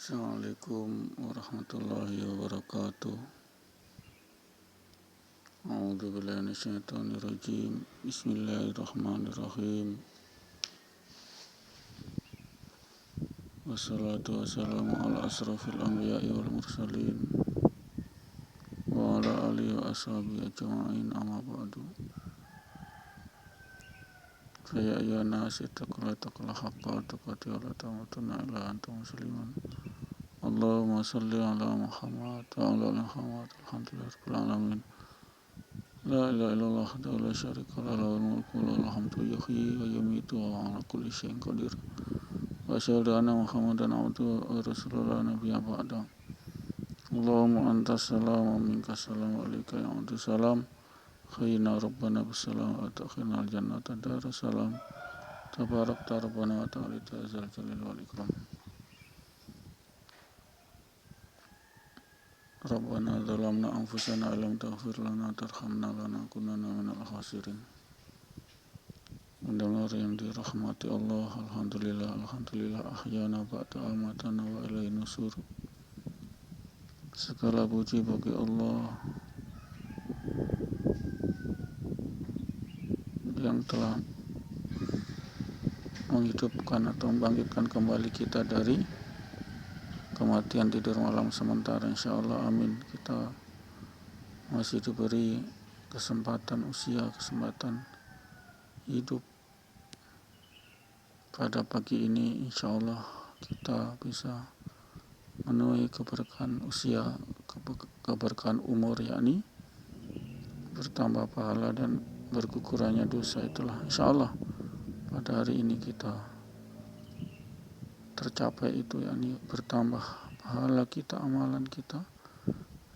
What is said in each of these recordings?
Assalamualaikum warahmatullahi wabarakatuh. A'udzubillahi minasyaitonirrajim. Bismillahirrahmanirrahim. Wassalatu wassalamu ala asrafil anbiya'i wal mursalin wa ala alihi wa ashabihi ajma'in, amma ba'du. Fa ya ayyuhan nas ittaqullaha haqqa tuqatih wa la tamutunna illa antum muslimun. Allahumma shalli ala Muhammad wa ala ali Muhammad. Alhamdulillahirabbil alamin. La ilaha illallah wahdahu la syarika lahu, lahul mulku wa lahul hamdu, yuhyi wa yumiitu wa huwa ala kulli syai'in qadir. Wa asyhadu anna Muhammadan abduhu wa rasuluhu la nabiyya ba'da. Allahumma antas salam wa minkas salam wa alaika ya abdus salam. Khayyina rabbana bisalam wa takhirna al-jannata darussalam. Tabarakta rabbana wa ta'ala zal jalali wal ikram. Rabbana zalamna anfusana alam taghfir lana tarhamna lanakunanna minal khasirin. Mendengar yang dirahmati Allah, alhamdulillah ahyana ba'da amatana wa ilaihi nusur. Segala puji bagi Allah yang telah menghidupkan atau membangkitkan kembali kita dari kematian tidur malam sementara, insyaallah, amin. Kita masih diberi kesempatan hidup pada pagi ini. Insyaallah kita bisa memenuhi keberkahan usia, keberkahan umur, yakni bertambah pahala dan bergugurannya dosa. Itulah insyaallah pada hari ini kita tercapai itu, yakni bertambah pahala kita, amalan kita,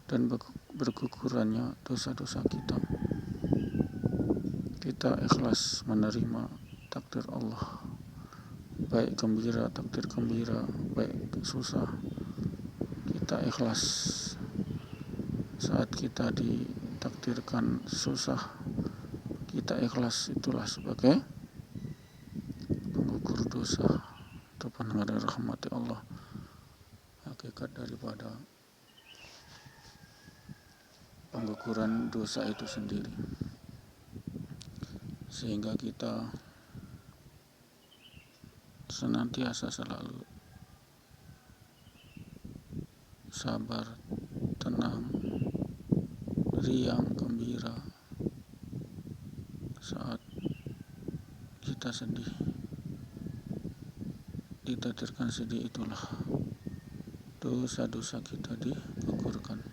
dan bergugurannya dosa-dosa kita. Kita ikhlas menerima takdir Allah, baik gembira, takdir gembira, baik susah. Kita ikhlas saat kita ditakdirkan susah, kita ikhlas, itulah sebagai penggugur dosa. Itu pendengar rahmati Allah, hakikat daripada pengguguran dosa itu sendiri, sehingga kita senantiasa selalu sabar, tenang, riang, gembira saat kita sedih. Ditakdirkan sedih, itulah dosa-dosa kita digugurkan.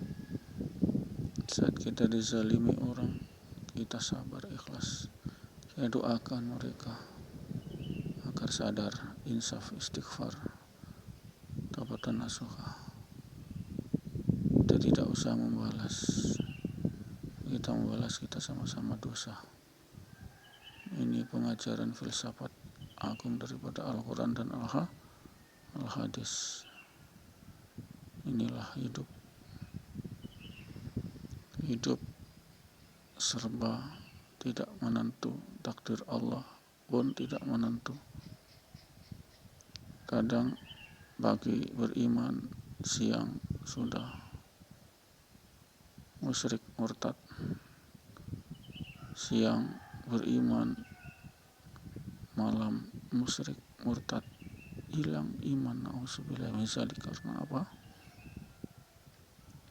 Saat kita dizalimi orang, kita sabar, ikhlas. Kita doakan mereka agar sadar, insaf, istighfar, taubatan nasuha. Kita tidak usah membalas. Kita membalas, kita sama-sama dosa. Ini pengajaran filsafat agung daripada Al-Quran dan Al-Hadis. Inilah hidup serba tidak menentu, takdir Allah pun tidak menentu. Kadang pagi beriman, siang sudah musyrik murtad. Siang beriman, malam musyrik murtad, hilang iman. Nauzubillah min dzalik. Karena apa?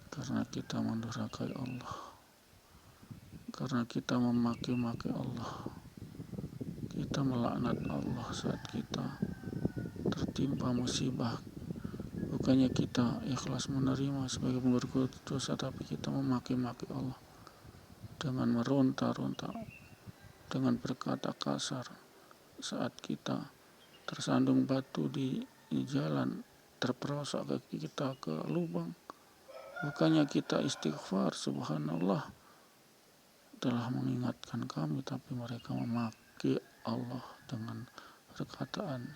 Karena kita mendurhakai Allah, karena kita memaki-maki Allah, kita melaknat Allah saat kita tertimpa musibah. Bukannya kita ikhlas menerima sebagai penggugur dosa, tapi kita memaki-maki Allah dengan meronta-ronta, dengan berkata kasar saat kita tersandung batu di jalan, terperosok kaki kita ke lubang. Bukannya kita istighfar, subhanallah telah mengingatkan kami, tapi mereka memaki Allah dengan perkataan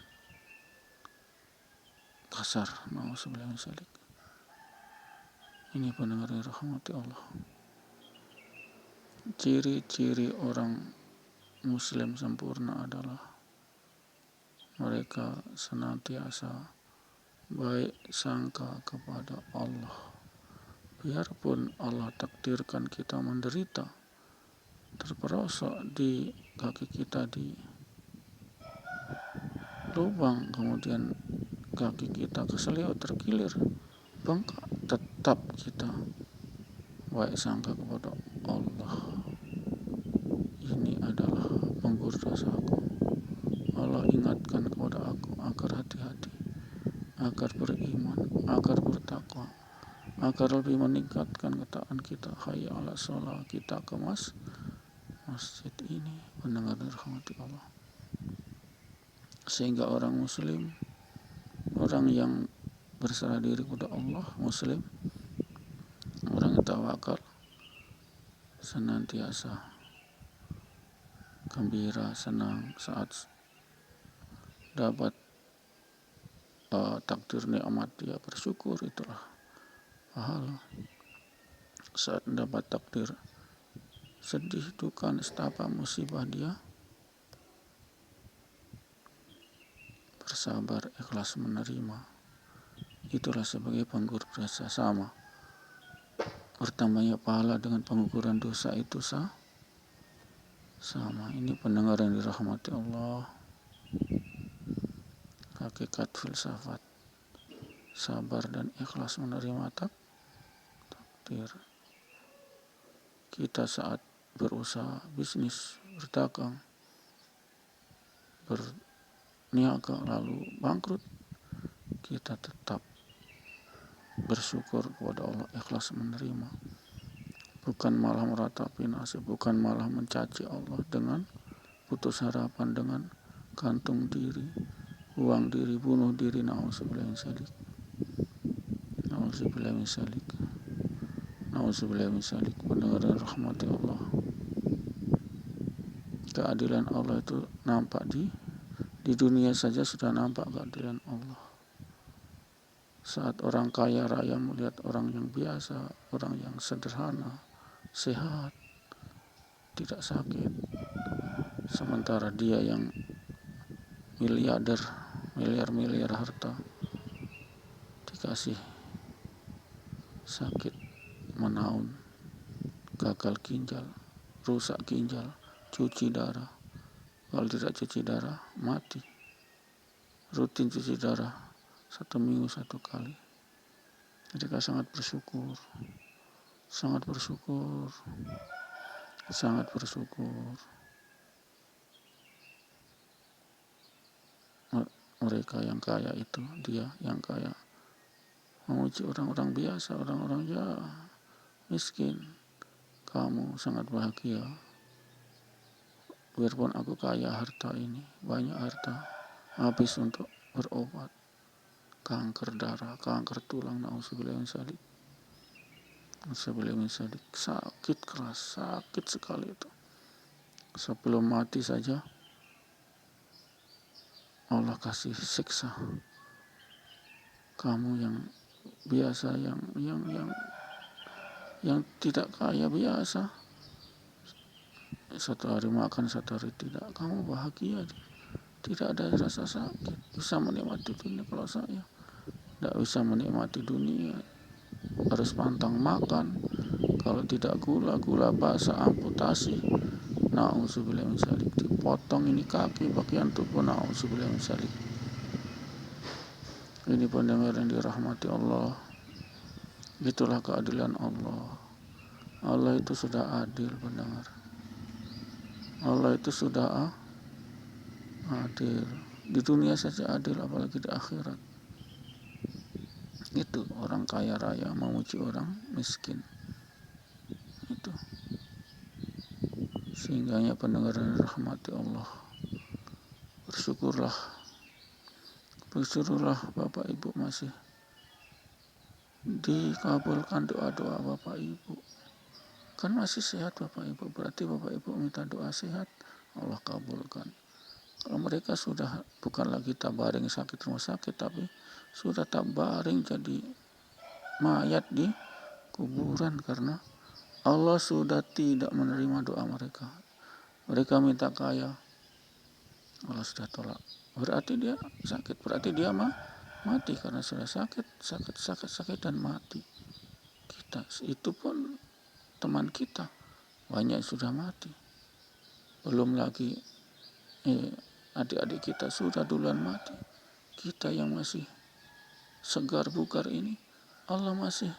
kasar. Nauzubillah min dzalik. Ini pendengar rahmati Allah. Ciri-ciri orang muslim sempurna adalah mereka senantiasa baik sangka kepada Allah. Biarpun Allah takdirkan kita menderita, terperosok di kaki kita di lubang, kemudian kaki kita keselio terkilir, bengkak, tetap kita baik sangka kepada Allah. Ini adalah penggur dosaku. Allah ingatkan kepada aku agar hati-hati, agar beriman, agar bertakwa, agar lebih meningkatkan ketaatan kita. Hayya ala sholat, kita ke masjid ini, pendengar dirahmati Allah. Sehingga orang muslim, orang yang berserah diri kepada Allah, muslim, orang yang tawakal, senantiasa gembira, senang saat dapat takdir nikmat, dia bersyukur, itulah pahala. Saat mendapat takdir sedih, duka, nestapa, musibah, dia bersabar, ikhlas menerima. Itulah sebagai penggur dosa. Sama bertambahnya pahala dengan pengukuran dosa itu sama. Ini pendengar yang dirahmati Allah, hakikat filsafat sabar dan ikhlas menerima takdir. Kita saat berusaha bisnis, berdagang, berniaga lalu bangkrut, kita tetap bersyukur kepada Allah, ikhlas menerima, bukan malah meratapi nasib, bukan malah mencaci Allah dengan putus harapan, dengan gantung diri, buang diri, bunuh diri. Nauzubillah min dzalik. Nauzubillah min dzalik. Nauzubillah min dzalik. Pendengar rahmati Allah, keadilan Allah itu nampak di dunia saja sudah nampak keadilan Allah. Saat orang kaya raya melihat orang yang biasa, orang yang sederhana, sehat, tidak sakit, sementara dia yang miliarder, miliar harta, dikasih sakit menaun, gagal ginjal, rusak ginjal, cuci darah, kalau tidak cuci darah mati, rutin cuci darah 1 minggu 1 kali. Mereka sangat bersyukur, sangat bersyukur. Mereka yang kaya itu, dia yang kaya, memuji orang-orang biasa, orang-orang miskin. Kamu sangat bahagia. Biarpun aku kaya harta ini, banyak harta, habis untuk berobat kanker darah, kanker tulang, nauzubillah min dzalik. Sakit keras, sakit sekali itu. Sebelum mati saja Allah kasih siksa. Kamu yang biasa, yang tidak kaya biasa, 1 hari makan, 1 hari tidak, kamu bahagia, tidak ada rasa sakit, bisa menikmati dunia. Kalau saya tidak bisa menikmati dunia, harus pantang makan, kalau tidak gula basah, amputasi, nauzubillah min dzalik, dipotong ini kaki, bagian tubuh, nauzubillah min dzalik. Ini pendengar yang dirahmati Allah, itulah keadilan Allah. Allah itu sudah adil, pendengar. Allah itu sudah adil. Di dunia saja adil, apalagi di akhirat. Itu orang kaya raya memuji orang miskin. Itu. Sehingganya pendengar yang dirahmati Allah, bersyukurlah Bapak Ibu, masih dikabulkan doa-doa Bapak Ibu. Kan masih sehat Bapak Ibu, berarti Bapak Ibu minta doa sehat, Allah kabulkan. Kalau mereka sudah bukan lagi tabaring sakit rumah sakit, tapi sudah tabaring jadi mayat di kuburan, karena Allah sudah tidak menerima doa mereka. Mereka minta kaya, Allah sudah tolak. Berarti dia sakit, berarti dia mati karena sudah sakit dan mati. Kita itu pun teman kita banyak sudah mati, belum lagi adik-adik kita sudah duluan mati. Kita yang masih segar bugar ini, Allah masih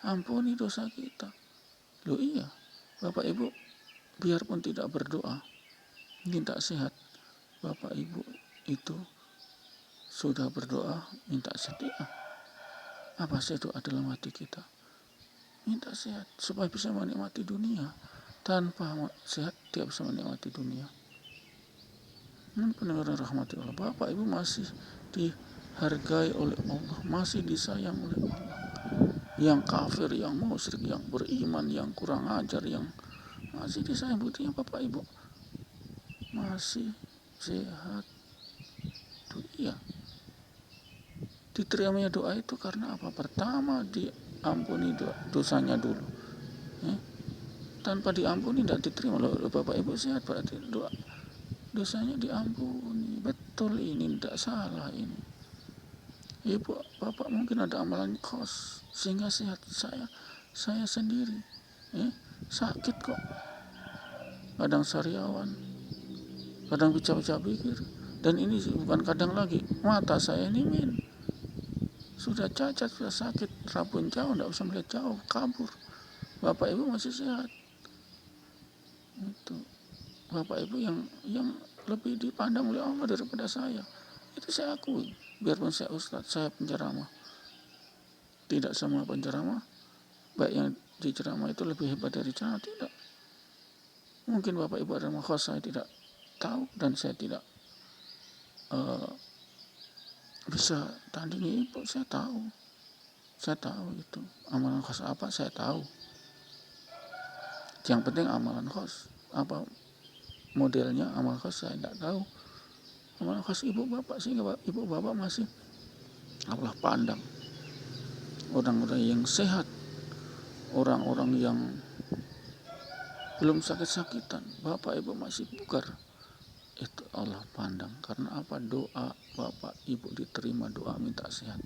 ampuni dosa kita. Loh iya, Bapak Ibu biarpun tidak berdoa minta sehat, Bapak Ibu itu sudah berdoa minta setia. Apa sih doa dalam hati kita? Minta sehat supaya bisa menikmati dunia. Tanpa sehat tidak bisa menikmati dunia. Pendengar rahmati Allah, Bapak Ibu masih dihargai oleh Allah, masih disayang oleh Allah. Yang kafir, yang musyrik, yang beriman, yang kurang ajar, yang masih disayang. Buktinya Bapak Ibu masih sehat. Tuh iya. Diterimanya doa itu karena apa? Pertama diampuni dosanya dulu. Tanpa diampuni tidak diterima. Loh, Bapak Ibu sehat berarti dosanya diampuni. Betul, ini tidak salah ini. Ibu, Bapak mungkin ada amalan khos sehingga sehat. Saya sendiri sakit kok. Kadang sariawan, kadang pecah-pecah pikir. Dan ini bukan kadang lagi, mata saya ini sudah cacat, sudah sakit, rabun jauh, tidak bisa melihat jauh, kabur. Bapak Ibu masih sehat. Itu Bapak Ibu yang lebih dipandang oleh Allah daripada saya. Itu saya akui. Biarpun saya ustadz, saya penceramah. Tidak semua penceramah baik yang diceramah itu lebih hebat dari ceramah, tidak. Mungkin Bapak Ibu ada khas, saya tidak tahu dan saya tidak bisa tandingi Ibu. Saya tahu itu amalan khas apa, saya tahu. Yang penting amalan khas apa modelnya, amalan khas saya tidak tahu. Amalan khas Ibu Bapak, sehingga Ibu Bapak masih Allah pandang orang-orang yang sehat, orang-orang yang belum sakit-sakitan. Bapak Ibu masih bugar, itu Allah pandang. Karena apa? Doa Bapak Ibu diterima, doa minta sehat.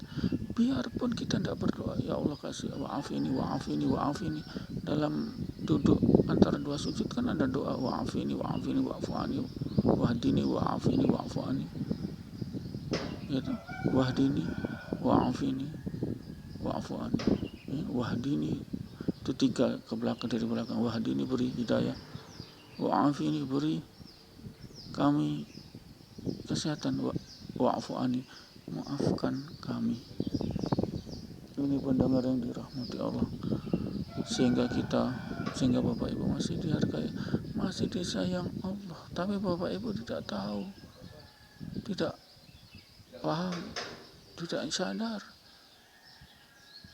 Biarpun kita tidak berdoa, ya Allah kasih wa'afini. Dalam duduk antara dua sujud kan ada doa wa'afini wa'fu'ani, wahdini wa'afini. Gitu. Wahdini wa'afini wa'fu'ani. Wahdini itu 3 ke belakang, dari belakang. Wahdini beri hidayah, wa'afini beri kami kesehatan, wa'fu'ani maafkan kami. Ini pendengar yang dirahmati Allah, sehingga Bapak Ibu masih dihargai, masih disayang Allah. Tapi Bapak Ibu tidak tahu, tidak paham, tidak sadar.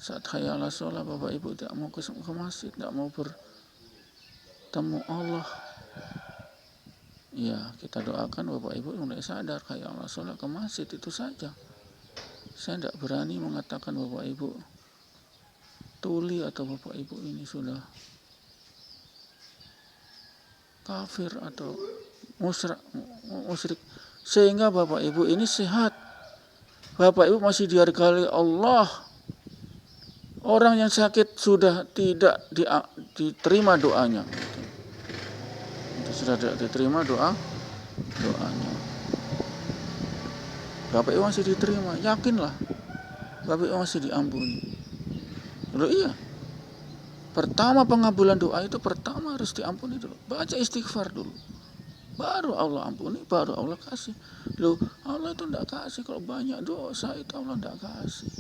Saat hayya 'alas shalah, Bapak Ibu tidak mau ke masjid, tidak mau bertemu Allah. Ya, kita doakan Bapak Ibu mulai sadar, hayya 'alas shalah, ke masjid, itu saja. Saya tidak berani mengatakan Bapak Ibu tuli atau Bapak Ibu ini sudah kafir atau musyrik, sehingga Bapak Ibu ini sehat. Bapak Ibu masih dihargai Allah. Orang yang sakit sudah tidak diterima doanya. Itu sudah tidak diterima doanya. Bapak Ibu masih diterima, yakinlah. Bapak Ibu masih diampuni. Loh iya. Pertama pengabulan doa itu pertama harus diampuni dulu. Baca istighfar dulu. Baru Allah ampuni, baru Allah kasih. Loh, Allah itu tidak kasih kalau banyak dosa, itu Allah tidak kasih.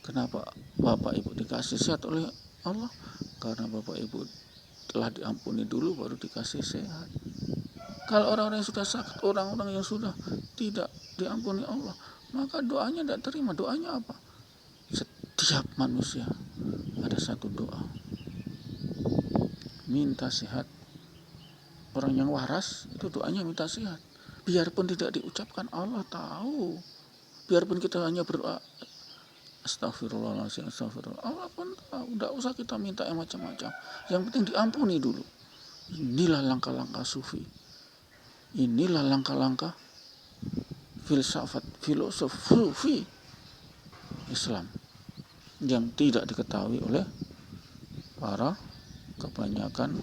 Kenapa Bapak Ibu dikasih sehat oleh Allah? Karena Bapak Ibu telah diampuni dulu baru dikasih sehat. Kalau orang-orang yang sudah sakit, orang-orang yang sudah tidak diampuni Allah, maka doanya tidak terima. Doanya apa? Setiap manusia ada satu doa, minta sehat. Orang yang waras itu doanya minta sehat. Biarpun tidak diucapkan, Allah tahu. Biarpun kita hanya berdoa astagfirullahaladzim, astagfirullah, Allah pun tahu. Tidak usah kita minta yang macam-macam. Yang penting diampuni dulu. Inilah langkah-langkah sufi. Inilah langkah-langkah filsafat, filosofi. Islam yang tidak diketahui oleh para kebanyakan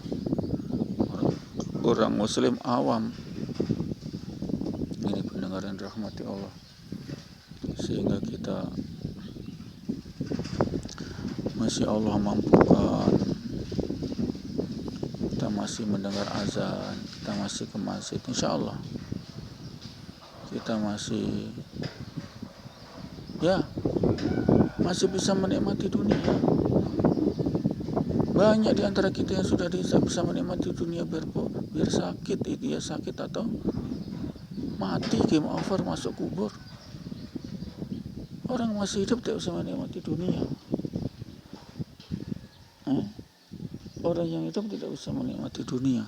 orang muslim awam. Ini pendengar yang dirahmati Allah, sehingga kita masih Allah mampukan, kita masih mendengar azan, kita masih ke masjid, insya Allah kita masih bisa menikmati dunia. Banyak di antara kita yang sudah bisa menikmati dunia biar sakit, itu ya sakit atau mati, game over, masuk kubur. Orang masih hidup tidak bisa menikmati dunia. Orang yang hidup tidak bisa menikmati dunia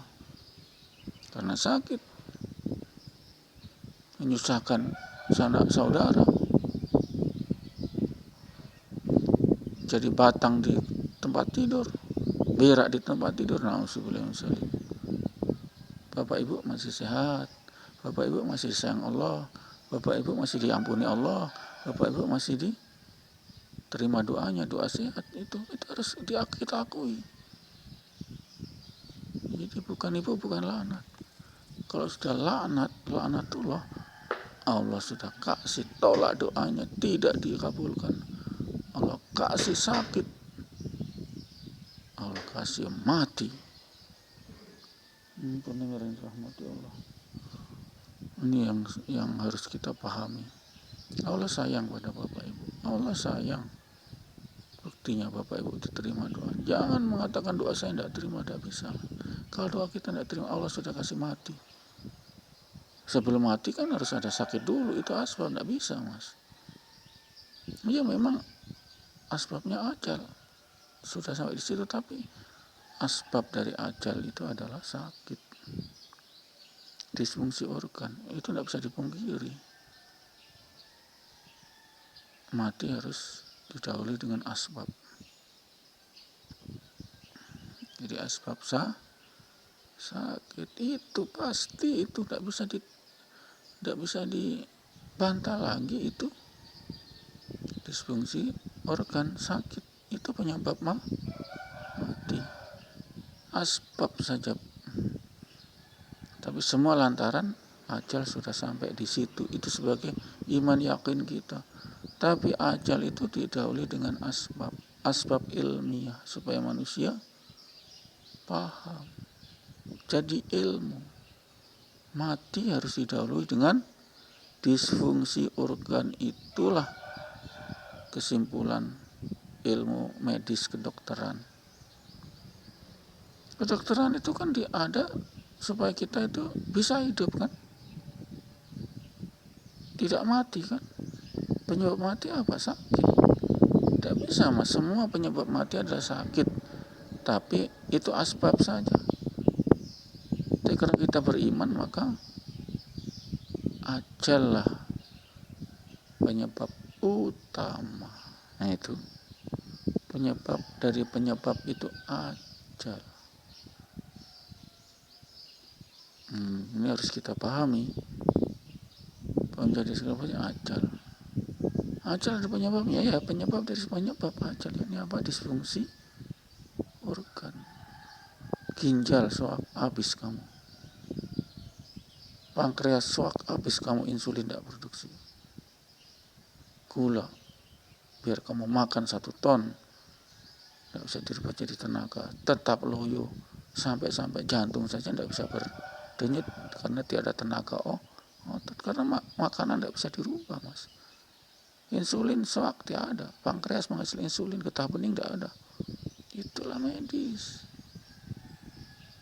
karena sakit, menyusahkan sanak saudara, jadi batang di tempat tidur, berak di tempat tidur. Na'udzubillah min dzalik. Bapak Ibu masih sehat, Bapak Ibu masih sayang Allah, Bapak Ibu masih diampuni Allah, Bapak Ibu masih diterima doanya, doa sehat, itu harus kita akui. Jadi bukan ibu, bukan laknat. Kalau sudah laknatullah, Allah sudah kasih tolak doanya, tidak dikabulkan. Allah kasih sakit, Allah kasih mati. Pendengar yang dirahmati Allah, ini yang harus kita pahami. Allah sayang pada Bapak Ibu, Allah sayang. Buktinya Bapak Ibu diterima doa. Jangan mengatakan doa saya tidak terima, tidak bisa. Kalau doa kita tidak terima, Allah sudah kasih mati. Sebelum mati kan harus ada sakit dulu, itu asbab, tidak bisa mas. Ya memang asbabnya ajal sudah sampai di situ, tapi asbab dari ajal itu adalah sakit, disfungsi organ, itu tidak bisa dipungkiri. Mati harus didahului dengan asbab. Jadi asbab sakit itu pasti, itu tidak bisa dibantah lagi. Itu disfungsi organ, sakit, itu penyebab mati. Asbab saja, tapi semua lantaran ajal sudah sampai di situ. Itu sebagai iman yakin kita. Tapi ajal itu didahului dengan asbab ilmiah supaya manusia paham. Jadi ilmu mati harus didahului dengan disfungsi organ. Itulah kesimpulan ilmu medis kedokteran. Kedokteran itu kan ada supaya kita itu bisa hidup kan, tidak mati kan. Penyebab mati apa? Sakit. Tidak bisa mas, semua penyebab mati adalah sakit, tapi itu asbab saja. Tapi karena kita beriman, maka ajal lah penyebab utama. Nah itu penyebab dari penyebab itu ajal. Ini harus kita pahami. Menjadi segala ajal. Ajal ada penyebabnya, ya penyebab dari penyebab ajal ini apa? Disfungsi organ. Ginjal soak habis kamu, pankreas soak habis kamu, insulin tidak produksi. Gula, biar kamu makan 1 ton tidak bisa dirubah jadi tenaga, tetap loyo sampai jantung saja tidak bisa berdenyut karena tiada tenaga otot, karena makanan tidak bisa dirubah mas. Insulin soak tidak ada, pankreas menghasilkan insulin, getah bening tidak ada. Itulah medis.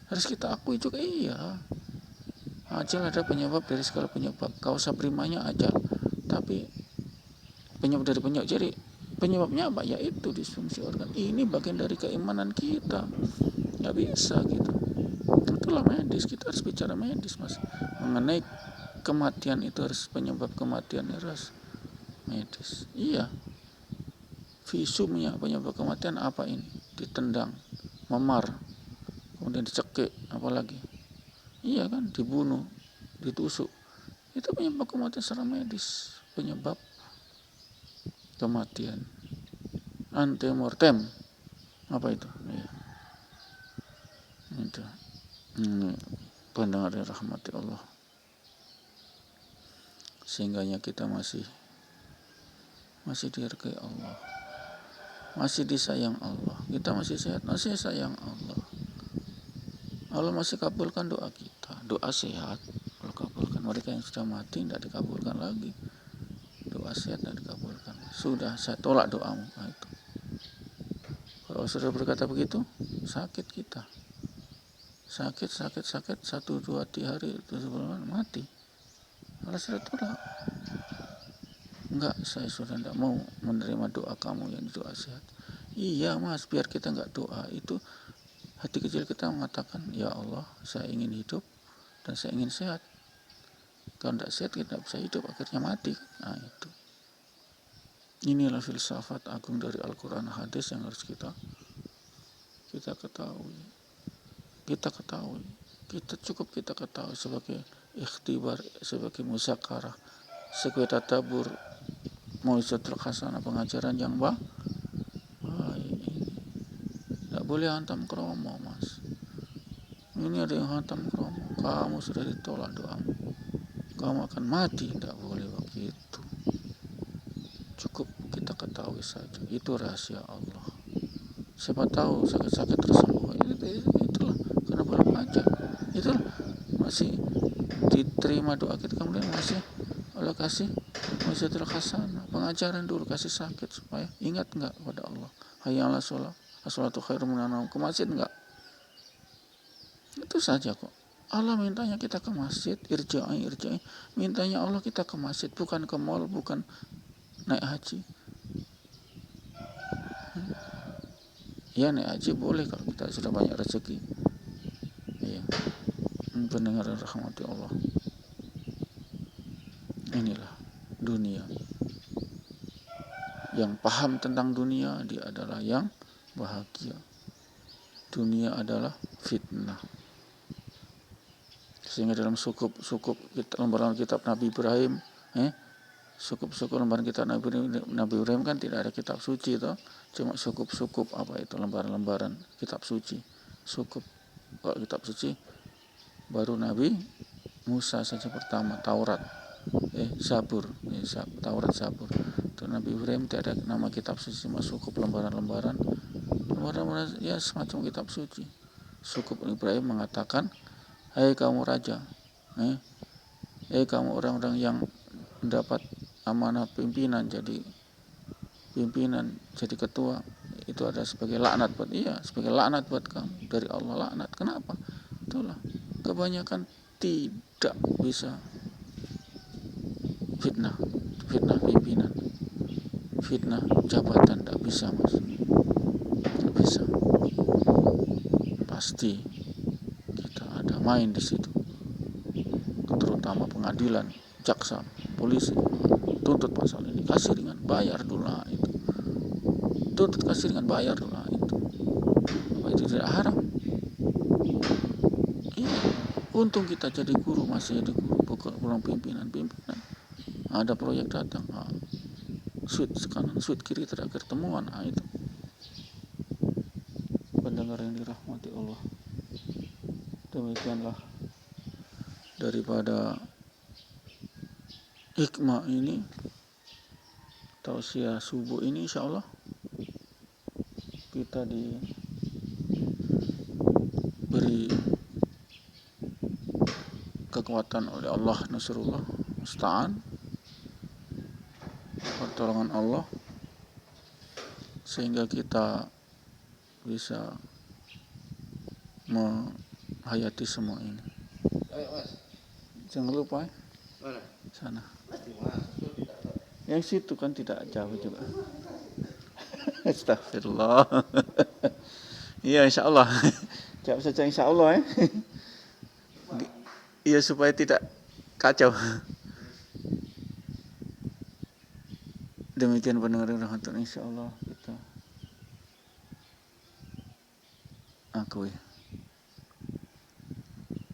Harus kita akui juga, iya. Ajal ada penyebab dari segala penyebab. Kausa primanya ajal. Tapi penyebab dari penyebab. Jadi penyebabnya apa? Yaitu disfungsi organ. Ini bagian dari keimanan kita. Nggak bisa gitu. Itulah medis. Kita harus bicara medis mas. Mengenai kematian itu harus penyebab kematian harus medis. Iya. Visumnya penyebab kematian apa ini? Ditendang, memar, kemudian dicekik, apalagi? Iya kan, dibunuh, ditusuk. Itu penyebab kematian secara medis, penyebab kematian. Antemortem, apa itu? Ya. Itu. Ini pendengar yang rahmati Allah. Sehingganya kita masih dihargai Allah, masih disayang Allah, kita masih sehat, masih sayang Allah. Allah masih kabulkan doa kita, doa sehat Allah kabulkan. Mereka yang sudah mati tidak dikabulkan lagi, doa sehat tidak dikabulkan. Sudah, saya tolak doamu. Nah, itu. Kalau sudah berkata begitu, sakit kita, sakit 1-2 hari itu sebelum mati. Kalau sudah tolak, enggak, saya sudah tidak mau menerima doa kamu yang doa sehat. Iya mas, biar kita enggak doa, itu hati kecil kita mengatakan, ya Allah, saya ingin hidup dan saya ingin sehat. Kalau tidak sehat, kita tidak bisa hidup, akhirnya mati. Nah itu. Inilah filsafat agung dari Al-Quran hadis yang harus kita ketahui. Kita ketahui sebagai ikhtibar, sebagai muzakarah, sebagai tadabbur, mau'izatul hasanah, pengajaran yang baik. Tidak boleh hantam kromo mas. Ini ada yang hantam kromo, kamu sudah ditolak doamu, kamu akan mati. Tidak boleh begitu. Cukup kita ketahui saja, itu rahasia Allah. Siapa tahu sakit-sakit tersembuh. Itulah karena belum aja. Itulah masih diterima doa kita, kemudian masih Allah kasih mau'izatul hasanah, pengajaran dulu, kasih sakit supaya ingat enggak pada Allah. Hayya 'alas shalah, as-shalatu khairum minan naum, ke masjid enggak? Itu saja kok. Allah mintanya kita ke masjid, irja'i. Mintanya Allah kita ke masjid, bukan ke mall, bukan naik haji. Ya naik haji boleh kalau kita sudah banyak rezeki. Iya. Pendengar rahmati Allah. Inilah dunia. Yang paham tentang dunia, dia adalah yang bahagia. Dunia adalah fitnah. Sehingga dalam sukup lembaran kitab Nabi Ibrahim, sukup lembaran kitab Nabi Ibrahim kan tidak ada kitab suci toh, cuma sukup apa itu, lembaran kitab suci. Sukup. Kalau kitab suci baru Nabi Musa saja pertama, Taurat, Zabur, Taurat, Zabur. Itu Nabi Ibrahim tidak ada nama kitab suci, cuma sukup lembaran ya semacam kitab suci. Sukup Ibrahim mengatakan, hai kamu raja, kamu orang-orang yang mendapat amanah pimpinan, jadi ketua, itu ada sebagai laknat buat kamu dari Allah, laknat. Kenapa? Itulah kebanyakan tidak bisa fitnah pimpinan, fitnah jabatan, tidak bisa mas, tidak bisa. Pasti kita ada main di situ, terutama pengadilan, jaksa, polisi, tuntut pasal ini, kasih ringan, bayar dulu. Nah, itu tuntut kasih ringan, bayar dulu. Nah, itu apa itu tidak haram? Iya, untung kita jadi guru, masih jadi guru, bukan pimpinan. Ada proyek datang, suite kanan, suite kiri, terakhir temuan. Nah, itu pendengar yang dirahmati Allah. Demikianlah daripada hikmah ini, tausiah subuh ini, insyaallah kita diberi kekuatan oleh Allah, nasrullah, musta'an, pertolongan Allah, sehingga kita bisa menghayati semua ini. Jangan lupa sana. Yang situ kan tidak jauh juga. Astagfirullah. Iya, insyaallah. Jawab saja insyaallah ya. Iya, supaya tidak kacau. Demikian pendengar rahmatullah, insyaallah kita akui.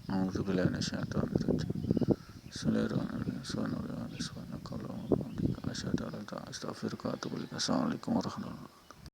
A'udzubillahi minasyaitonir rajim. Bismillahirrahmanirrahim. asyhadu an la ilaha illa anta astaghfiruka wa atubu ilaik. Assalamualaikum warahmatullahi wabarakatuh.